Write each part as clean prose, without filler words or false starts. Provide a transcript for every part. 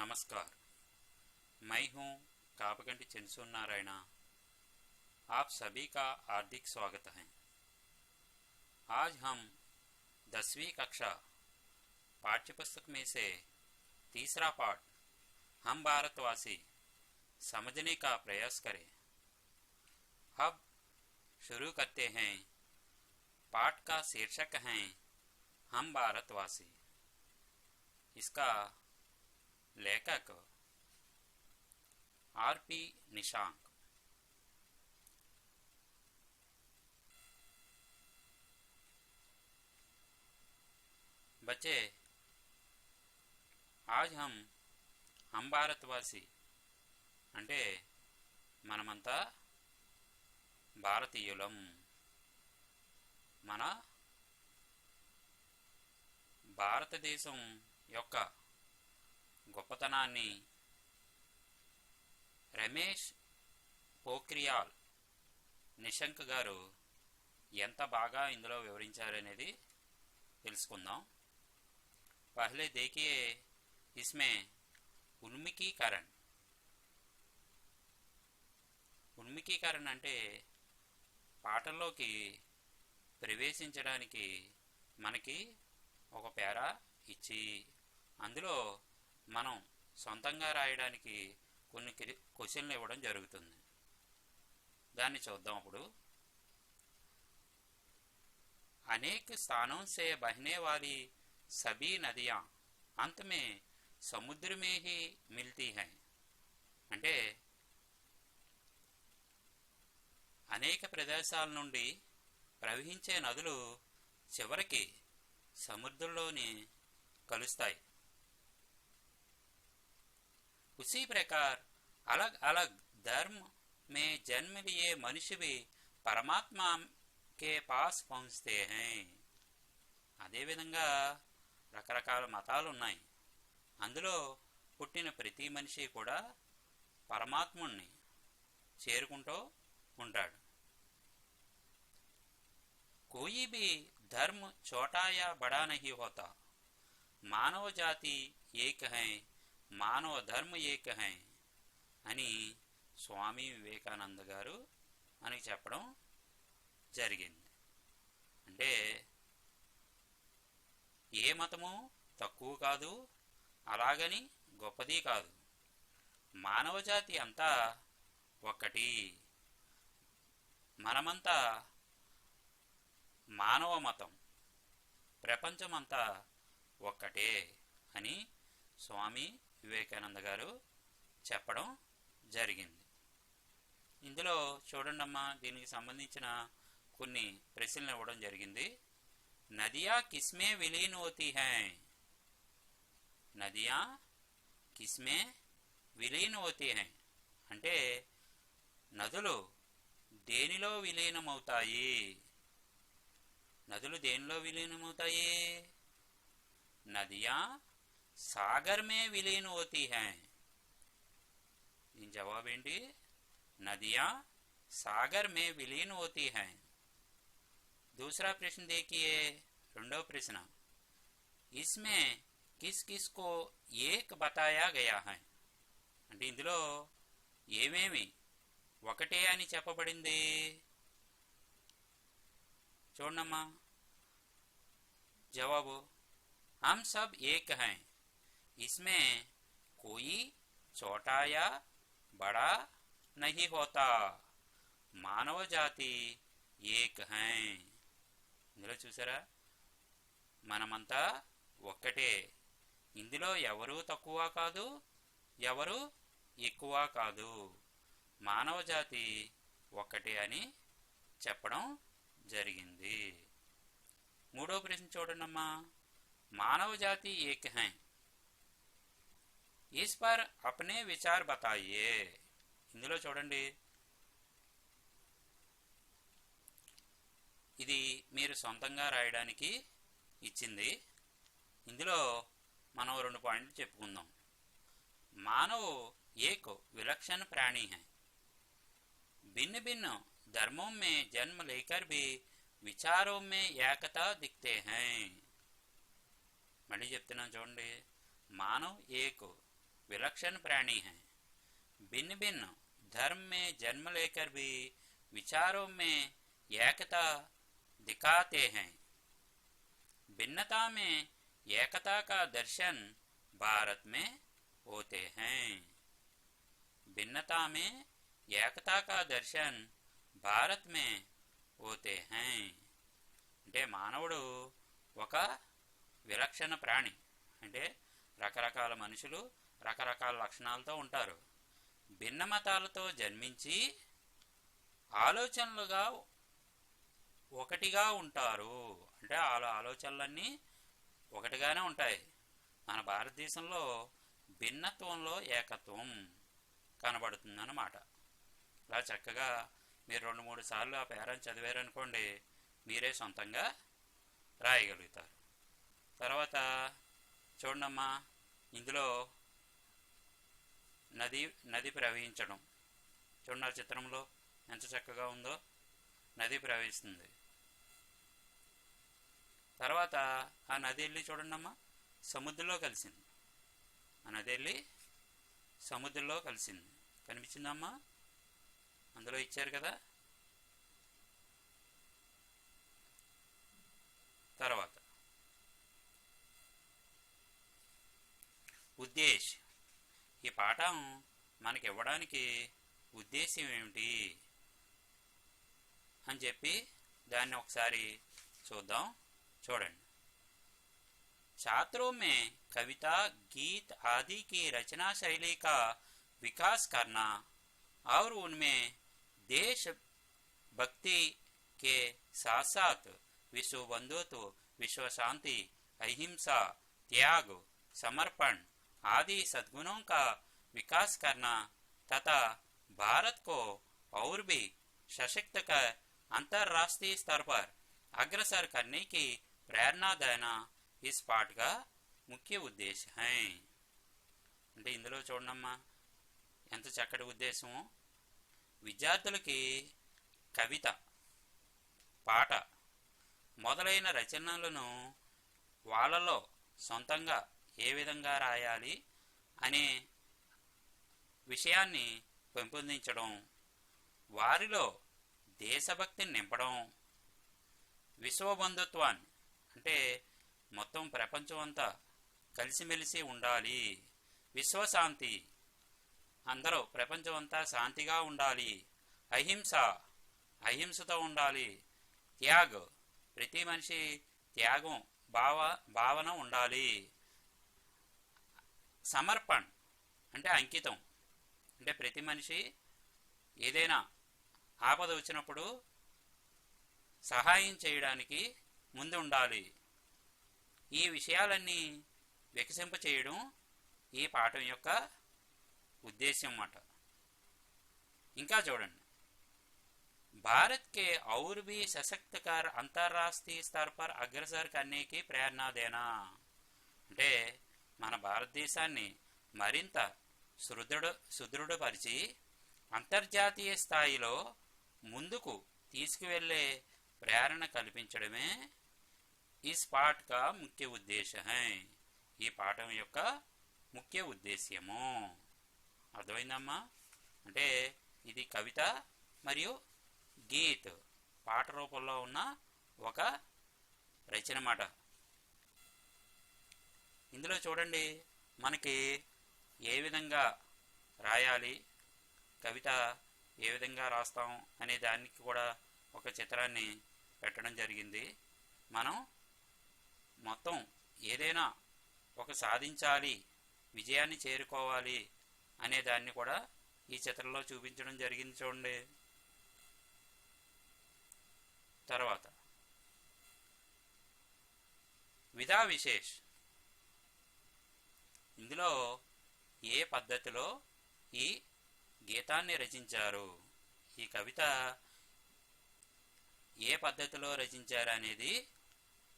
नमस्कार। मैं हूं कापगंटी चिंसू नारायण। आप सभी का हार्दिक स्वागत है। आज हम 10वीं कक्षा पाठ्यपुस्तक में से तीसरा पाठ हम भारतवासी समझने का प्रयास करें। अब शुरू करते हैं। पाठ का शीर्षक है हम भारतवासी। इसका लेखक आर.पी. निशांक। बच्चे, आज हम भारतवासी అంటే మనమంతా భారతీయులం. మన భారతదేశం యొక్క గొప్పతనాన్ని రమేష్ పోఖ్రియాల్ నిశంక్ గారు ఎంత బాగా ఇందులో వివరించారనేది తెలుసుకుందాం. पहले देखिए इसमें ఉన్మికీకరణ అంటే పాఠంలోకి ప్రవేశించడానికి మనకి ఒక పేరా ఇచ్చి అందులో మనం సొంతంగా రాయడానికి కొన్ని క్వశ్చన్లు ఇవ్వడం జరుగుతుంది. దాన్ని చూద్దాం. అప్పుడు అనేక स्थानों से बहने वाली सभी नदियां अंत में समुद्र में ही मिलती हैं. అంటే అనేక ప్రదేశాల నుండి ప్రవహించే నదులు చివరికి సముద్రంలోనే కలుస్తాయి. उसी प्रकार अलग अलग धर्म में जन्म लिए मनुष्य भी परमात्मा के पास पहुंचते हैं. అదే విధంగా రకరకాల మతాలు ఉన్నాయి. అందులో పుట్టిన ప్రతి మనిషి కూడా పరమాత్ముణ్ణి చేరుకుంటూ ఉంటాడు. कोई भी धर्म छोटा या बड़ा नहीं होता. मानव जाति एक है, మానవ ధర్మ ఏక హై అని స్వామి వివేకానంద గారు మనకి చెప్పడం జరిగింది. అంటే ఏ మతము తక్కువ కాదు, అలాగని గొప్పది కాదు. మానవ జాతి అంతా ఒక్కటి. మనమంతా మానవ మతం, ప్రపంచమంతా ఒక్కటే అని స్వామి వివేకానంద గారు చెప్పడం జరిగింది. ఇందులో చూడండమ్మా, దీనికి సంబంధించిన కొన్ని ప్రశ్నలు ఇవ్వడం జరిగింది. నదియా కిస్మే విలీన్ హోతీ హై? నదియా కిస్మే విలీన్ హోతీ హై అంటే నదులు దేనిలో విలీనమవుతాయి? నదులు దేనిలో విలీనమవుతాయి? నదియా सागर में विलीन होती हैं. जवाब ఏంటి? नदियां सागर में विलीन होती हैं. दूसरा प्रश्न देखिए, రెండవ ప్రశ్న. इसमें किस किस को एक बताया गया है? అంటే ఇందులో ఏమేమి ఒకటే అని చెప్పబడింది? చూడమ్మా జవాబు. हम सब एक हैं. इसमें कोई छोटा या बड़ा नहीं होता. మానవ జాతి ఏక్ హై. ఇందులో చూసారా, మనమంతా ఒక్కటే. ఇందులో ఎవరు తక్కువ కాదు, ఎవరు ఎక్కువ కాదు. మానవ జాతి ఒక్కటే అని చెప్పడం జరిగింది. మూడో ప్రశ్న చూడండమ్మా. मानव जाति एक है, इस पर अपने विचार बताइए. ఇందులో చూడండి, ఇది మీరు సొంతంగా రాయడానికి ఇచ్చింది. ఇందులో మనం 2 పాయింట్లు చెప్పుకుందాం. మానవ एक विलक्षण प्राणी है. भिन्न भिन्न धर्मों में जन्म लेकर भी विचारों में एकता दिखते हैं. మళ్ళీ చెప్తున్నాను చూడండి. మానవ్ ఏక్ विलक्षण प्राणी हैं। भिन्न भिन्न धर्म में जन्म लेकर भी विचारों में एकता दिखाते हैं। भिन्नता में एकता का दर्शन भारत में होते हैं। भिन्नता में एकता का दर्शन భారత్ మే హోతే హై। అంటే మానవుడు ఒక విలక్షణ ప్రాణి, అంటే రకరకాల మనుషులు రకరకాల లక్షణాలతో ఉంటారు। భిన్న మతాలతో జన్మించి ఆలోచనలుగా ఒకటిగా ఉంటారు, అంటే ఆలోచనలన్నీ ఒకటిగానే ఉంటాయి। మన భారతదేశంలో భిన్నత్వంలో ఏకత్వం కనబడుతుందన్నమాట। ఇలా చక్కగా మీరు 2-3 సార్లు ఆ పేరాన్ని చదివారనుకోండి, మీరే సొంతంగా రాయగలుగుతారు। తర్వాత చూడమ్మా, ఇందులో నది ప్రవహించడం చూడండి, చిత్రంలో ఎంత చక్కగా ఉందో, నది ప్రవహిస్తుంది। తర్వాత ఆ నది వెళ్ళి చూడండమ్మా సముద్రంలో కలిసింది, ఆ నది వెళ్ళి సముద్రంలో కలిసింది, కనిపించిందమ్మా? అందులో ఇచ్చారు కదా। తర్వాత ఉద్దేశం, ఈ పాఠం మనకి ఇవ్వడానికి ఉద్దేశం ఏమిటి అని చెప్పి దాన్ని ఒకసారి చూద్దాం। చూడండి, छात्रों में कविता गीत आदि की रचना शैली का विकास करना और उनमें देश भक्ति के साथ साथ विश्व बंधुत्व, विश्व शांति, अहिंसा, त्याग, समर्पण आदि सद्गुणों का विकास करना तथा भारत को और भी सशक्त कर अंतर्राष्ट्रीय स्तर पर अग्रसर करने की प्रेरणा देना इस पाठ का मुख्य उद्देश्य है। అంటే ఇందులో చూడమ్మా ఎంత చక్కటి ఉద్దేశం। విద్యార్థులకి కవిత, పాట మొదలైన రచనలను వాళ్ళలో సొంతంగా ఏ విధంగా రాయాలి అనే విషయాన్ని పెంపొందించడం, వారిలో దేశభక్తిని నింపడం, విశ్వబంధుత్వాన్ని అంటే మొత్తం ప్రపంచం అంతా కలిసిమెలిసి ఉండాలి, విశ్వశాంతి అందరూ ప్రపంచం అంతా శాంతిగా ఉండాలి, అహింసతో ఉండాలి, త్యాగ్ ప్రతి మనిషి త్యాగం భావన ఉండాలి, సమర్పణ అంటే అంకితం, అంటే ప్రతి మనిషి ఏదైనా ఆపద వచ్చినప్పుడు సహాయం చేయడానికి ముందు ఉండాలి। ఈ విషయాలన్నీ వికసింపచేయడం ఈ పాఠం యొక్క उद्देश्य మాట। ఇంకా చూడండి, भारत के और भी सशक्त कर अंतर्राष्ट्रीय स्तर पर अग्रसर करने की प्रेरणा देना అంటే మన భారతదేశాన్ని మరింత సుదృఢపరిచి అంతర్జాతీయ స్థాయిలో ముందుకు తీసుకువెళ్ళే ప్రేరణ కల్పించడమే इस पाठ का मुख्य उद्देश्य है। ఈ పాఠం యొక్క ముఖ్య ఉద్దేశ్యము అర్థమైందమ్మా? అంటే ఇది కవిత మరియు గీత్ పాట రూపంలో ఉన్న ఒక రచన మాట। ఇందులో చూడండి, మనకి ఏ విధంగా రాయాలి, కవిత ఏ విధంగా రాస్తాం అనే దానికి కూడా ఒక చిత్రాన్ని పెట్టడం జరిగింది। మనం మొత్తం ఏదైనా ఒక సాధించాలి, విజయాన్ని చేరుకోవాలి అనే దాన్ని కూడా ఈ చిత్రంలో చూపించడం జరిగింది చూడండి। తర్వాత విధా విశేష్, ఇందులో ఏ పద్ధతిలో ఈ గీతాన్ని రచించారు, ఈ కవిత ఏ పద్ధతిలో రచించారు అనేది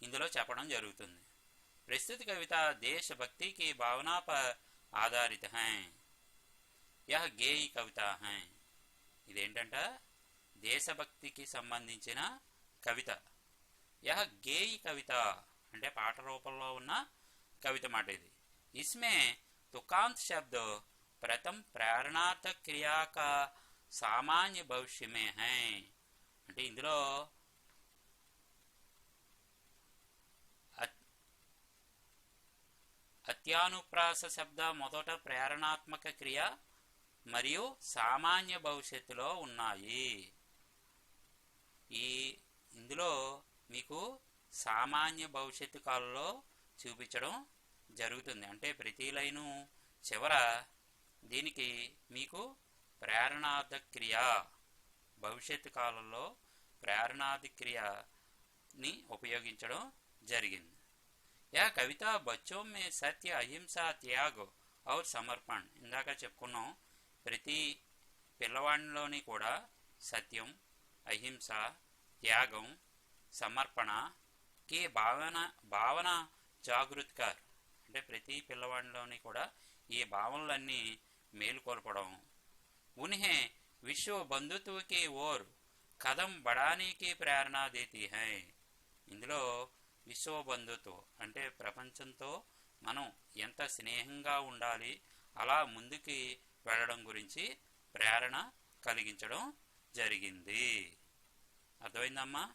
ఇందులో చెప్పడం జరుగుతుంది। प्रस्तुत कविता देशभक्ति की भावना पर आधारित हैं। यह गेय कविता हैं। ఇదేంటంట దేశభక్తికి సంబంధించిన కవిత। यह गेय कविता అంటే పాట రూపంలో ఉన్న కవిత మాట ఇది। इसमें तुकांत शब्द प्रथम प्रेरणात्मक क्रिया का सामान्य भविष्य में है। అంటే ఇందులో అత్యానుప్రాస శబ్ద మొదట ప్రేరణాత్మక క్రియ మరియు సామాన్య భవిష్యత్తులో ఉన్నాయి. ఇందులో మీకు సామాన్య భవిష్యత్తు కాలంలో చూపించడం జరుగుతుంది. అంటే ప్రతి లైను చివర దీనికి మీకు ప్రేరణార్థ క్రియ భవిష్యత్తు కాలంలో ప్రేరణార్థ క్రియని ఉపయోగించడం జరిగింది. యా కవిత బచ్చో మే సత్య అహింస త్యాగ ఔర్ సమర్పణ. ఇందాక చెప్పుకున్నాం, ప్రతి పిల్లవాడిలోని కూడా సత్యం, అహింస, త్యాగం, సమర్పణకి భావన జాగృతికర్. అంటే ప్రతి పిల్లవాడిలోని కూడా ఈ భావనలన్నీ మేలుకొల్పడం. उन्हें विश्व बंधुत्व की ओर कदम बढ़ाने की प्रेरणा देती है. ఇందులో విశ్వ బంధుత్వం అంటే ప్రపంచంతో మనం ఎంత స్నేహంగా ఉండాలి, అలా ముందుకి వెళ్ళడం గురించి ప్రేరణ కలిగించడం జరిగింది. అర్థమైందమ్మా?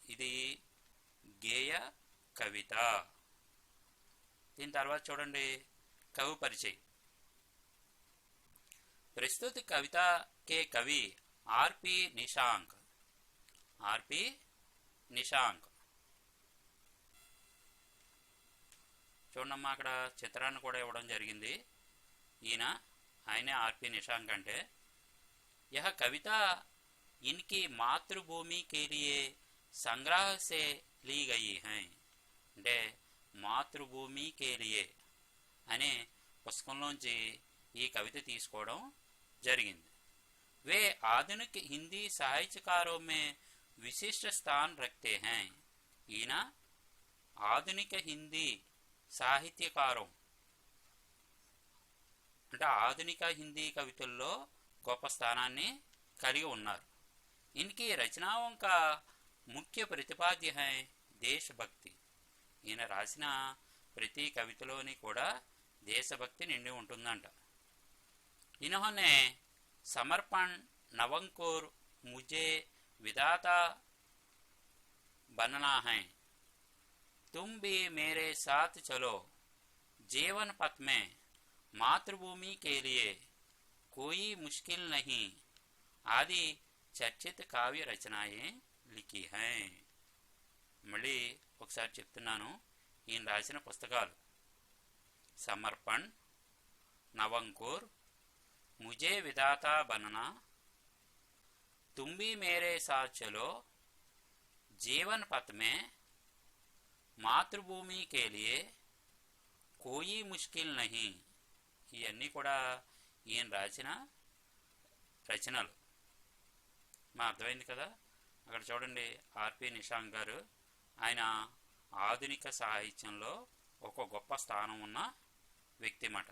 ఇది గేయ కవిత. దీని తర్వాత చూడండి కవి పరిచయం. प्रस्तुत कविता के कवि आर.पी. निशांक. आर.पी. निशांक చూడమ్మా, అక్కడ చిత్రాన్ని కూడా ఇవ్వడం జరిగింది. ఆయనే ఆర్.పి. నిశాంక్. అంటే यह कविता इनकी मातृभूमि के लिए संग्रह से ली गई है. అంటే మాతృభూమి కే లియే అనే పుస్తకంలోంచి ఈ కవిత తీసుకోవడం జరిగింది. वे आधुनिक हिंदी साहित्यकारों में विशिष्ट स्थान रखते हैं. ఈయన ఆధునిక హిందీ సాహిత్యకారం అంటే ఆధునిక హిందీ కవితల్లో గొప్ప స్థానాన్ని కలిగి ఉన్నారు. इनकी रचनाओं का मुख्य प्रतिपाद्य है देशभक्ति. ఈయన రాసిన ప్రతి కవితలోని కూడా దేశభక్తి నిండి ఉంటుందంట. इन्होंने समर्पण, नवंकुर, मुझे विधाता बनना है, तुम भी मेरे साथ चलो, जीवन पथ में, मातृभूमि के लिए कोई मुश्किल नहीं आदि చర్చిత కావ్య రచనాయే లిఖి హై. మళ్ళీ ఒకసారి చెప్తున్నాను. ఈయన రాసిన పుస్తకాలు సమర్పణ్, నవంకుర్, मुझे विधाता बनना, तुम भी मेरे साथ चलो, जीवन पथ में, मातृभूमि के लिए कोई मुश्किल नहीं. ఇవన్నీ కూడా ఈయన రాసిన రచనలు. మా అర్థమైంది కదా? అక్కడ చూడండి ఆర్.పి. నిశాంక్ గారు, ఆయన ఆధునిక సాహిత్యంలో ఒక గొప్ప స్థానం ఉన్న వ్యక్తి మాట.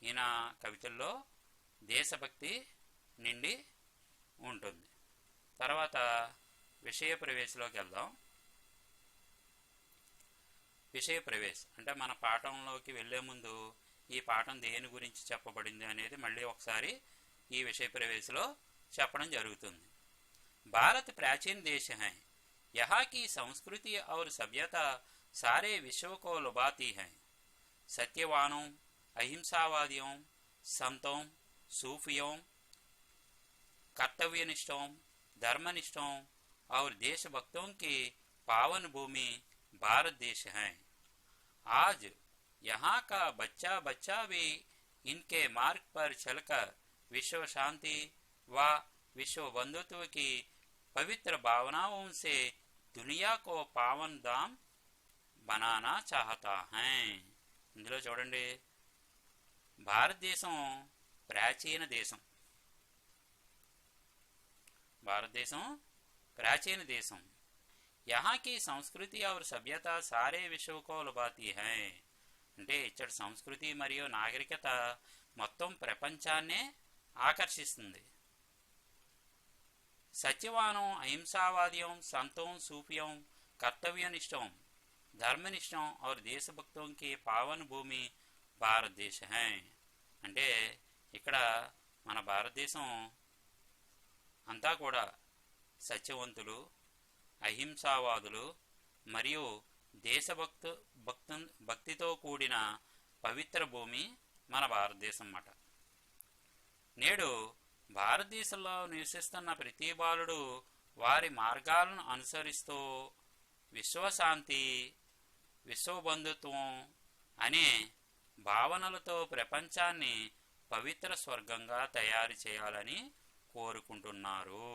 ఈయన కవితల్లో దేశభక్తి నిండి ఉంటుంది. తర్వాత విషయ ప్రవేశంలోకి వెళ్దాం. విషయ ప్రవేశ్ అంటే మన పాఠంలోకి వెళ్లే ముందు ఈ పాఠం దేని గురించి చెప్పబడింది అనేది మళ్ళీ ఒకసారి ఈ విషయ ప్రవేశంలో చెప్పడం జరుగుతుంది. भारत प्राचीन देश है, यहाँ की संस्कृति और सभ्यता सारे विश्व को लुभाती है. सत्यवानों, अहिंसावादियों, संतों, सूफियों, कर्तव्यनिष्ठों, धर्मनिष्ठों और देशभक्तों की पावन भूमि भारत देश है. आज यहाँ का बच्चा बच्चा भी इनके मार्ग पर चलकर विश्व शांति व विश्व बंधुत्व की पवित्र भावनाओं से दुनिया को पावन धाम बनाना चाहता है. ఇందులో చూడండి, భారతదేశం ప్రాచీన దేశం. భారతదేశం ప్రాచీన దేశం. यहाँ की संस्कृति और सभ्यता सारे विश्व को लुभाती है. అంటే ఇచ్చటి సంస్కృతి మరియు నాగరికత మొత్తం ప్రపంచాన్నే ఆకర్షిస్తుంది. सत्यवानों, अहिंसावादियों, संतों, सूफियों, कर्तव्यनिष्ठों, धर्मनिष्ठों और देशभक्तों की पावन भूमि భారతదేశ హై. అంటే ఇక్కడ మన భారతదేశం అంతా కూడా సత్యవంతులు, అహింసావాదులు మరియు భక్తితో కూడిన పవిత్ర భూమి మన భారతదేశం అన్నమాట. నేడు భారతదేశంలో నివసిస్తున్న ప్రతి బాలుడు వారి మార్గాలను అనుసరిస్తూ విశ్వశాంతి, విశ్వబంధుత్వం అనే భావనలతో ప్రపంచాన్ని పవిత్ర స్వర్గంగా తయారు చేయాలని కోరుకుంటున్నారు.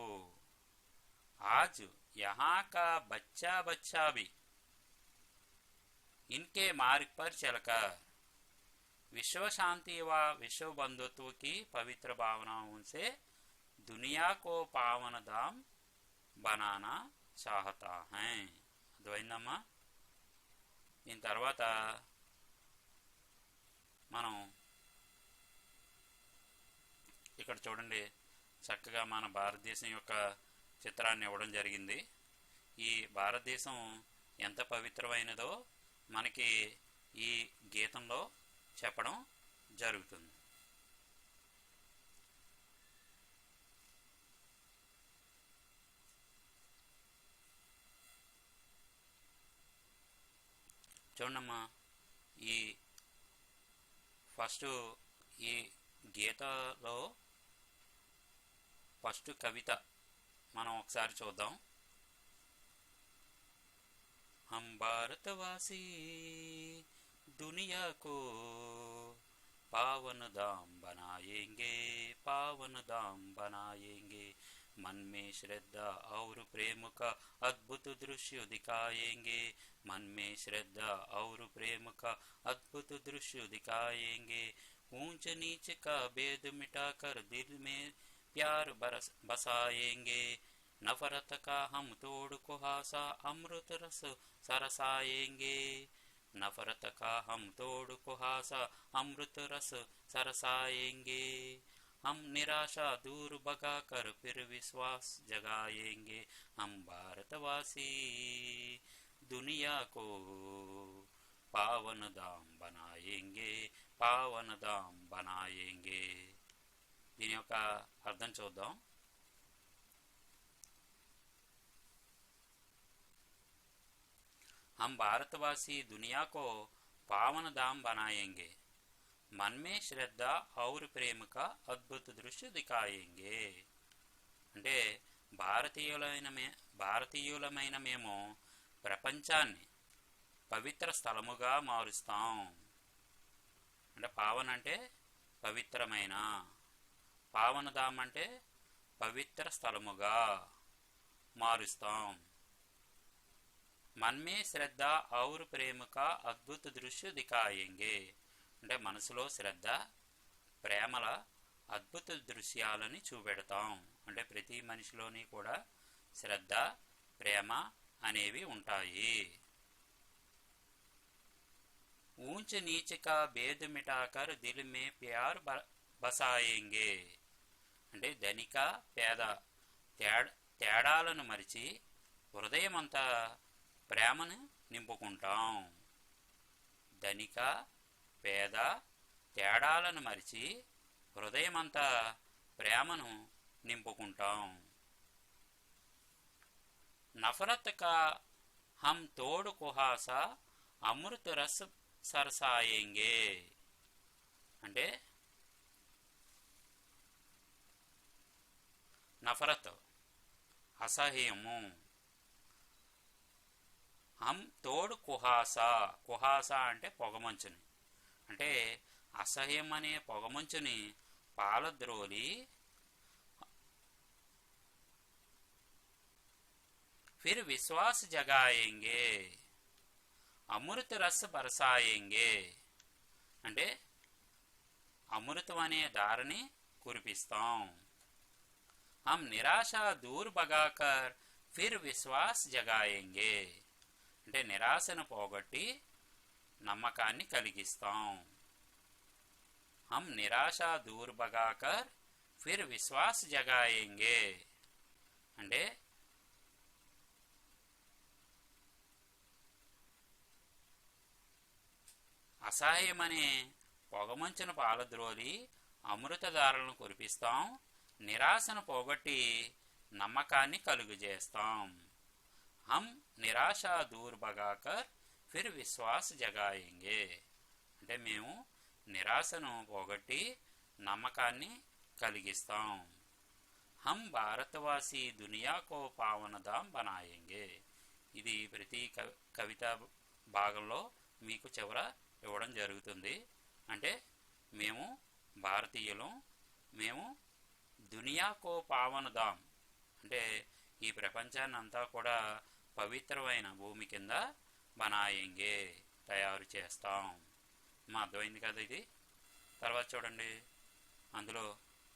आज यहाँ का बच्चा बच्चा भी इनके मार्ग पर चलकर विश्व शांति व विश्व बंधुत्व की पवित्र भावनाओं से दुनिया को पावन धाम बनाना चाहता है. అర్థమైందమ్మా? దీని తర్వాత మనం ఇక్కడ చూడండి, చక్కగా మన భారతదేశం యొక్క చిత్రాన్ని ఇవ్వడం జరిగింది. ఈ భారతదేశం ఎంత పవిత్రమైనదో మనకి ఈ గీతంలో చెప్పడం జరుగుతుంది. చూడమ్మా, ఈ ఫస్ట్ ఈ గీతలో ఫస్ట్ కవిత మనం ఒకసారి చూద్దాం. हम भारतवासी दुनिया को पावन धाम बनाएंगे, पावन धाम बनाएंगे, मन में श्रद्धा और प्रेम का अद्भुत दृश्य दिखाएंगे, मन में श्रद्धा और प्रेम का अद्भुत दृश्य दिखाएंगे, ऊंच नीच का भेद मिटाकर दिल में प्यार बसाएंगे, नफरत का हम तोड़ कुहासा अमृत रस सरसाएंगे, नफरत का हम तोड़ कुहासा अमृत रस सरसाएंगे, हम निराशा दूर भगाकर फिर विश्वास जगाएंगे, हम भारतवासी दुनिया को पावन धाम बनाएंगे, पावन धाम बनाएंगे. దీని యొక్క అర్థం చూద్దాం. हम भारतवासी दुनिया को पावन धाम बनाएंगे, मन में श्रद्धा और प्रेम का अद्भुत दृश्य दिखाएंगे. అంటే భారతీయులమైన మేము ప్రపంచాన్ని పవిత్ర స్థలముగా మారుస్తాం. అంటే పావన్ అంటే పవిత్రమైన, పావనధామ్ అంటే పవిత్ర స్థలముగా మారుస్తాం. मन में श्रद्धा और प्रेम का अद्भुत दृश्य दिखाएंगे. అంటే మనసులో శ్రద్ధ, ప్రేమల అద్భుత దృశ్యాలని చూపెడతాం. అంటే ప్రతి మనిషిలోని కూడా శ్రద్ధ, ప్రేమ అనేవి ఉంటాయి. ऊंच नीच का भेद मिटाकर दिल में प्यार बसाएंगे. అంటే ధనిక పేద తేడాలను మరిచి హృదయమంతా ప్రేమను నింపుకుంటాం. ధనిక పేద తేడాలను మరిచి హృదయమంతా ప్రేమను నింపుకుంటాం. నఫరత్ కా हम तोड़ कुहासा अमृत रस सरसाएंगे. అంటే నఫరత్ అసహ్యము, హం తోడు కుహాసా, కుహాసా అంటే పొగమంచుని, అంటే అసహ్యం అనే పొగమంచుని పాలద్రోలి फिर विश्वास जगाएंगे, अमृत रस बरसाएंगे. అంటే అమృతం అనే దారిని కురిపిస్తాం. हम निराशा दूर भगाकर फिर विश्वास जगाएंगे. అంటే నిరాశను పోగొట్టి నమ్మకాన్ని కలిగిస్తాం. हम निराशा दूर भगाकर फिर विश्वास जगाएंगे. అంటే అసహాయమనే పొగమంచును పాలద్రోలి అమృతధారలను కురిపిస్తాం, నిరాశను పోగొట్టి నమ్మకాన్ని కలుగజేస్తాం. हम నిరాశ దూర్ భగాకర్ ఫిర్ విశ్వాస్ జగాయేంగే. అంటే మేము నిరాశను పోగొట్టి నమ్మకాన్ని కలిగిస్తాం. हम భారతవాసి దునియా కో పావనధామ్ బనాయేంగే. ఇది ప్రతి కవిత భాగంలో మీకు చివర ఇవ్వడం జరుగుతుంది. అంటే మేము భారతీయులం, మేము దునియా కో పావనధామ్ అంటే ఈ ప్రపంచాన్ని అంతా కూడా పవిత్రమైన భూమి కింద బనాయేంగే తయారు చేస్తాం. మా అర్థమైంది కదా ఇది. తర్వాత చూడండి, అందులో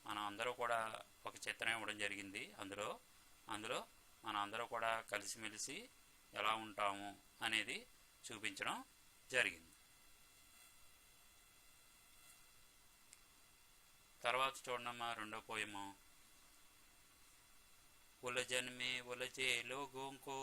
మనం అందరూ కూడా ఒక చిత్రం ఇవ్వడం జరిగింది. అందులో మనం అందరూ కూడా కలిసిమెలిసి ఎలా ఉంటాము అనేది చూపించడం జరిగింది. తర్వాత చూడమ్మా రెండో పోయము. उलझन में उलझे लोगों को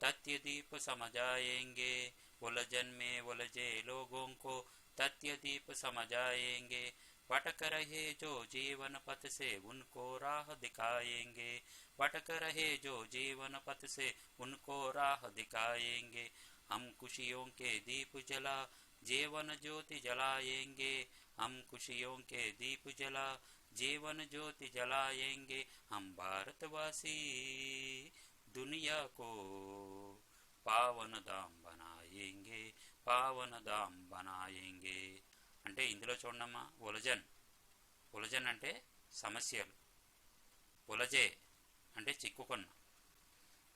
तथ्य दीप समझ आएंगे. उलझन में उलझे लोगों को तथ्य दीप समझ आएंगे. भटक रहे जो जीवन पथ से उनको राह दिखाएंगे. भटक रहे जो जीवन पथ से उनको राह दिखाएंगे. हम खुशियों के दीप जला जीवन ज्योति जलाएंगे. हम खुशियों के दीप जला जीवन ज्योति जलाएंगे. हम भारतवासी दुनिया को पावन धाम बनाएंगे, पावन धाम बनाएंगे. అంటే ఇందులో చూడమ్మా, ఉలజన్ అంటే సమస్యలు, ఉలజే అంటే చిక్కుకున్న.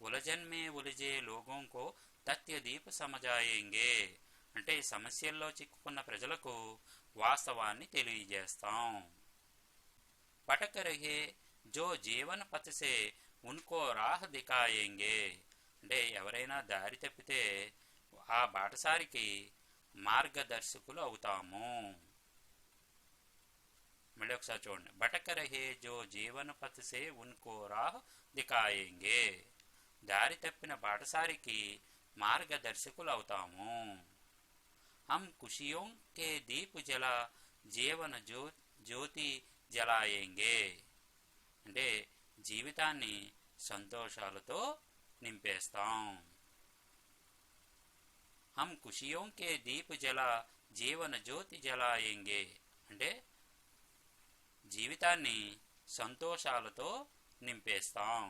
ఉలజన్ మే ఉలజే లోగోం కో తథ్య దీప సమజాయేంగే అంటే సమస్యల్లో చిక్కుకున్న ప్రజలకు వాస్తవాన్ని తెలియజేస్తాం. भटक रहे जो जीवन पथ से उनको राह दिखाएंगे అంటే ఎవరైనా దారి తప్పితే ఆ బాటసారికి మార్గదర్శకులు అవుతాము. మళ్ళీ ఒకసారి చూడండి, భటక రహే జో జీవన పథ్ సే ఉన్కో రాహ్ దిఖాయేంగే దారి తప్పిన బాటసారికి మార్గదర్శకులు అవుతాము. హమ్ ఖుషియోं के दीप जला जीवन ज्योति జలాయేంగే అంటే జీవితాన్ని సంతోషాలతో నింపేస్తాం. हम खुशियों के दीप जला जीवन ज्योति जलाएंगे అంటే జీవితాన్ని సంతోషాలతో నింపేస్తాం.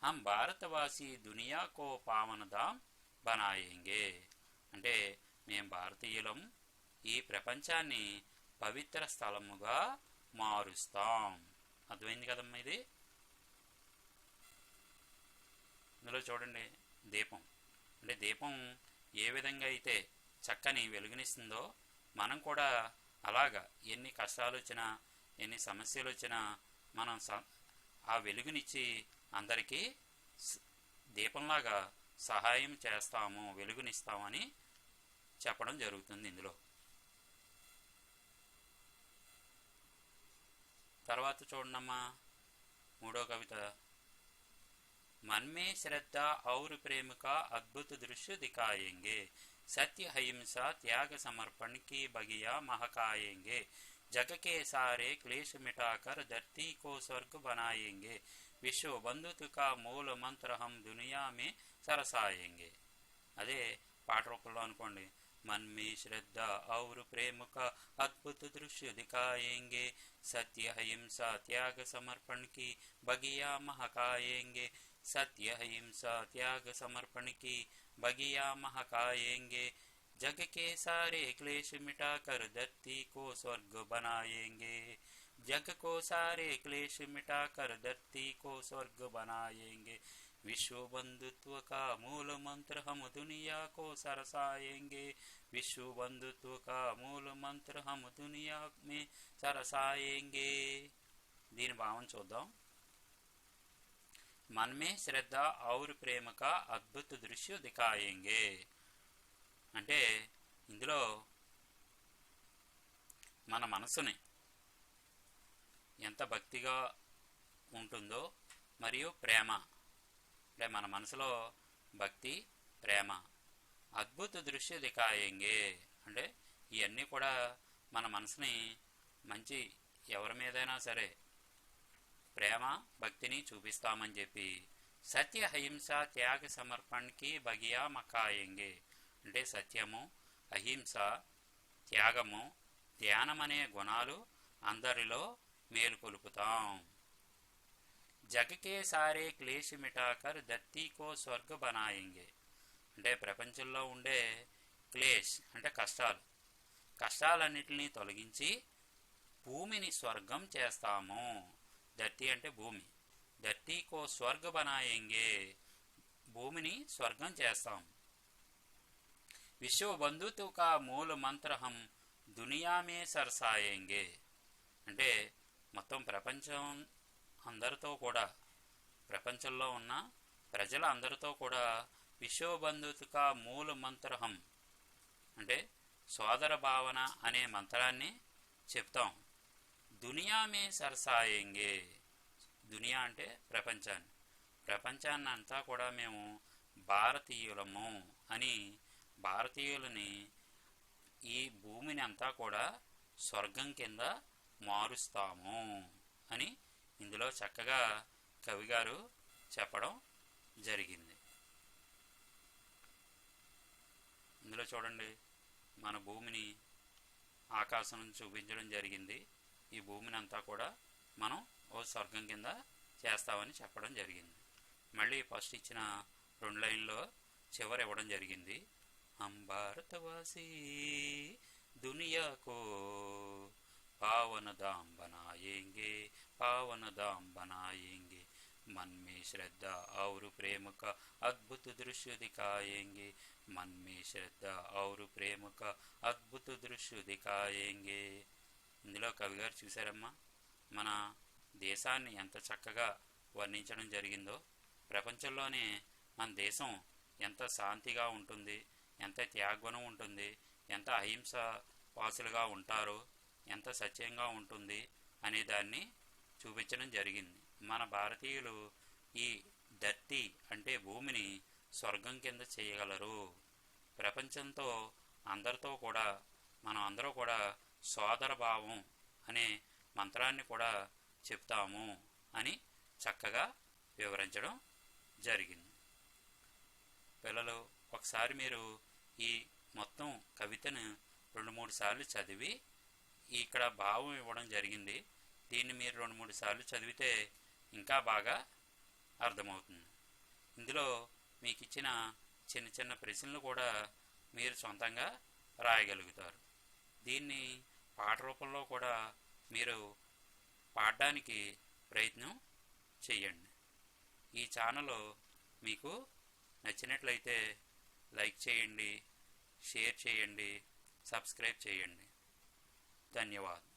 हम भारतवासी दुनिया को पावन धाम बनाएंगे అంటే మేము భారతీయులం ఈ ప్రపంచాన్ని పవిత్ర స్థలముగా మారుస్తాం. అర్థమైంది కదమ్మా ఇది. ఇందులో చూడండి, దీపం అంటే దీపం ఏ విధంగా అయితే చక్కని వెలుగునిస్తుందో మనం కూడా అలాగా ఎన్ని కష్టాలు వచ్చినా ఎన్ని సమస్యలు వచ్చినా మనం ఆ వెలుగునిచ్చి అందరికీ దీపంలాగా సహాయం చేస్తాము, వెలుగునిస్తామని చెప్పడం జరుగుతుంది ఇందులో. తర్వాత చూడమ్మా మూడో కవిత. मन में श्रद्धा और प्रेम का अद्भुत दृश्य दिखाएंगे. सत्य अहिंसा त्याग समर्पण की बगिया महकाएंगे. जग के सारे क्लेश मिटाकर धरती को स्वर्ग बनाएंगे. विश्व बंधुत्व का मूल मंत्र हम दुनिया में सरसाएंगे. అదే పాట రూపంలో అనుకోండి. मन में श्रद्धा और प्रेम का अद्भुत दृश्य दिखाएंगे. सत्य अहिंसा त्याग समर्पण की बगिया महकाएंगे. सत्य अहिंसा त्याग समर्पण की बगिया महकाएंगे. जग के सारे क्लेश मिटाकर धरती को स्वर्ग बनाएंगे. जग को सारे क्लेश मिटाकर धरती को स्वर्ग बनाएंगे. विश्व बंधुत्व का मूल मंत्र हम दुनिया को सरसाएंगे. विश्व बंधुत्व का मूल मंत्र हम दुनिया में सरसाएंगे. దీని భావం చూద్దాం. मन में श्रद्धा और प्रेम का अद्भुत दृश्य दिखाएंगे అంటే ఇందులో మన మనసుని ఎంత భక్తిగా ఉంటుందో మరియు ప్రేమ అంటే మన మనసులో భక్తి ప్రేమ అద్భుత దృశ్య దిఖాయేంగే అంటే ఇవన్నీ కూడా మన మనసుని మంచి ఎవరి మీదైనా సరే ప్రేమ భక్తిని చూపిస్తామని చెప్పి సత్య అహింస త్యాగ సమర్పణకి బగియా మకాయంగే అంటే సత్యము అహింస త్యాగము ధ్యానమనే గుణాలు అందరిలో మేలుకొలుపుతాం. జగకే సారే క్లేశ మిటాకర్ దత్తీకో స్వర్గ బనాయింగే అంటే ప్రపంచంలో ఉండే క్లేశ్ అంటే కష్టాలన్నిటినీ తొలగించి భూమిని స్వర్గం చేస్తాము. ధర్తీ అంటే భూమి, ధర్తీకో స్వర్గ బనాయింగే భూమిని స్వర్గం చేస్తాం. విశ్వ బంధుత్వ కా మూల మంత్ర హం దునియా మే సరసాయేంగే అంటే మొత్తం ప్రపంచం అందరితో కూడా ప్రపంచంలో ఉన్న ప్రజల అందరితో కూడా విశ్వబంధుత్వ కా మూల మంత్రహం అంటే సోదర భావన అనే మంత్రాన్ని చెప్తాం. దునియా మే సరసాయేంగే దునియా అంటే ప్రపంచాన్ని అంతా కూడా మేము భారతీయులము అని భారతీయులని ఈ భూమిని అంతా కూడా స్వర్గం కింద మారుస్తాము అని ఇందులో చక్కగా కవిగారు చెప్పడం జరిగింది. ఇందులో చూడండి, మన భూమిని ఆకాశం నుంచి చూపించడం జరిగింది. ఈ భూమిని అంతా కూడా మనం ఓ స్వర్గం కింద చేస్తామని చెప్పడం జరిగింది. మళ్ళీ ఫస్ట్ ఇచ్చిన 2 లైన్లో చివరి ఇవ్వడం జరిగింది. हम भारतवासी दुनिया को पावन धाम बनाएंगे, पावन धाम बनाएंगे, मन में श्रद्धा और प्रेम का अद्भुत दृश्य दिखाएंगे, मन में श्रद्धा और प्रेम का अद्भुत दृश्य दिखाएंगे. ఇందులో కవి గారు చూశారమ్మా మన దేశాన్ని ఎంత చక్కగా వర్ణించడం జరిగిందో. ప్రపంచంలోనే మన దేశం ఎంత శాంతిగా ఉంటుంది, ఎంత త్యాగగుణం ఉంటుంది, ఎంత అహింస వాసులుగా ఉంటారో, ఎంత సత్యంగా ఉంటుంది అనే దాన్ని చూపించడం జరిగింది. మన భారతీయులు ఈ ధర్తీ అంటే భూమిని స్వర్గం కింద చేయగలరు. ప్రపంచంతో అందరితో కూడా మనం అందరూ కూడా సోదర భావం అనే మంత్రాన్ని కూడా చెప్తాము అని చక్కగా వివరించడం జరిగింది. పిల్లలు ఒకసారి మీరు ఈ మొత్తం కవితను 2-3 సార్లు చదివి ఇక్కడ భావం ఇవ్వడం జరిగింది. దీన్ని మీరు 2-3 సార్లు చదివితే ఇంకా బాగా అర్థమవుతుంది. ఇందులో మీకు ఇచ్చిన చిన్న చిన్న ప్రశ్నలు కూడా మీరు సొంతంగా రాయగలుగుతారు. దీన్ని పాట రూపంలో కూడా మీరు పాడడానికి ప్రయత్నం చేయండి. ఈ ఛానల్ మీకు నచ్చినట్లయితే లైక్ చేయండి, షేర్ చేయండి, సబ్స్క్రైబ్ చేయండి. ధన్యవాదాలు.